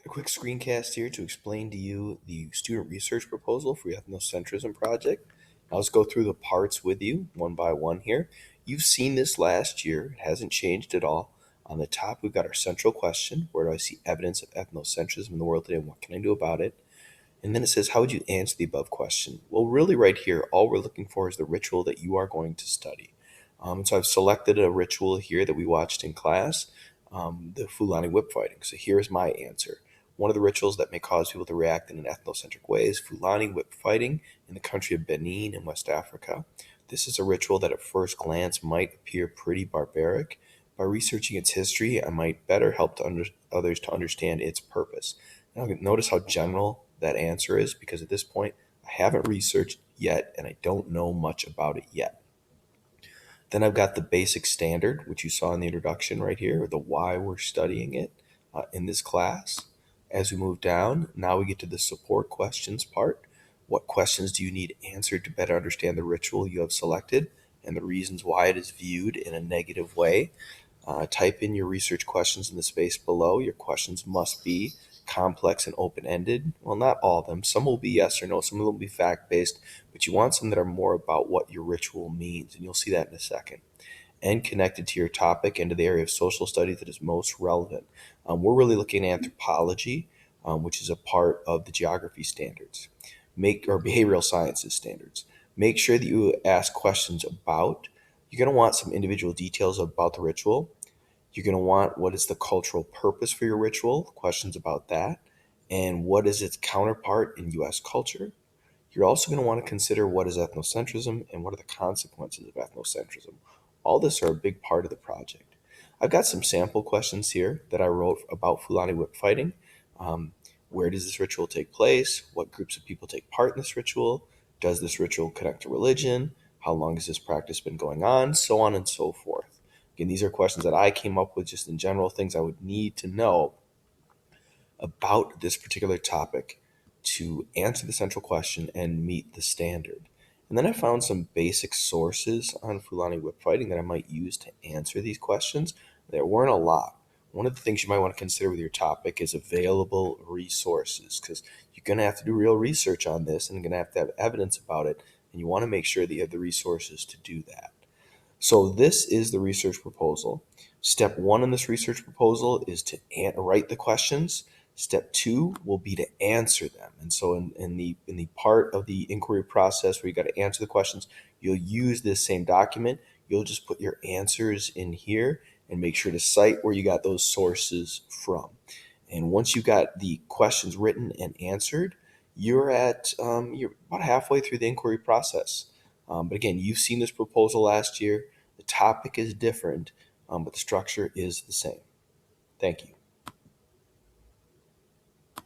A quick screencast here to explain to you the student research proposal for your ethnocentrism project. I'll just go through the parts with you one by one here. You've seen this last year, it hasn't changed at all. On the top, we've got our central question: where do I see evidence of ethnocentrism in the world today, and what can I do about it? And then it says, how would you answer the above question? Well, really, right here, all we're looking for is the ritual that you are going to study. So I've selected a ritual here that we watched in class, the Fulani whip fighting. So here's my answer. One of the rituals that may cause people to react in an ethnocentric way is Fulani whip fighting in the country of Benin in West Africa. This is a ritual that at first glance might appear pretty barbaric. By researching its history, I might better help others to understand its purpose. Now, notice how general that answer is, because at this point, I haven't researched yet and I don't know much about it yet. Then I've got the basic standard, which you saw in the introduction right here, the why we're studying it in this class. As we move down, now we get to the support questions part. What questions do you need answered to better understand the ritual you have selected and the reasons why it is viewed in a negative way? Type in your research questions in the space below. Your questions must be complex and open-ended. Well, not all of them. Some will be yes or no. Some of them will be fact-based, but you want some that are more about what your ritual means, and you'll see that in a second. And connected to your topic and to the area of social studies that is most relevant. We're really looking at anthropology, which is a part of the geography standards, or behavioral sciences standards. Make sure that you ask questions about. You're going to want some individual details about the ritual. You're going to want what is the cultural purpose for your ritual, questions about that, and what is its counterpart in U.S. culture. You're also going to want to consider what is ethnocentrism and what are the consequences of ethnocentrism. All this are a big part of the project. I've got some sample questions here that I wrote about Fulani whip fighting. Where does this ritual take place? What groups of people take part in this ritual? Does this ritual connect to religion? How long has this practice been going on? So on and so forth. Again, these are questions that I came up with just in general, things I would need to know about this particular topic to answer the central question and meet the standard. And then I found some basic sources on Fulani whip fighting that I might use to answer these questions. There weren't a lot. One of the things you might want to consider with your topic is available resources, because you're going to have to do real research on this and you're going to have evidence about it, and you want to make sure that you have the resources to do that. So this is the research proposal. Step one in this research proposal is to write the questions. Step two will be to answer them. And so in the part of the inquiry process where you got to answer the questions, you'll use this same document. You'll just put your answers in here and make sure to cite where you got those sources from. And once you got the questions written and answered, you're about halfway through the inquiry process. But again, you've seen this proposal last year. The topic is different, but the structure is the same. Thank you.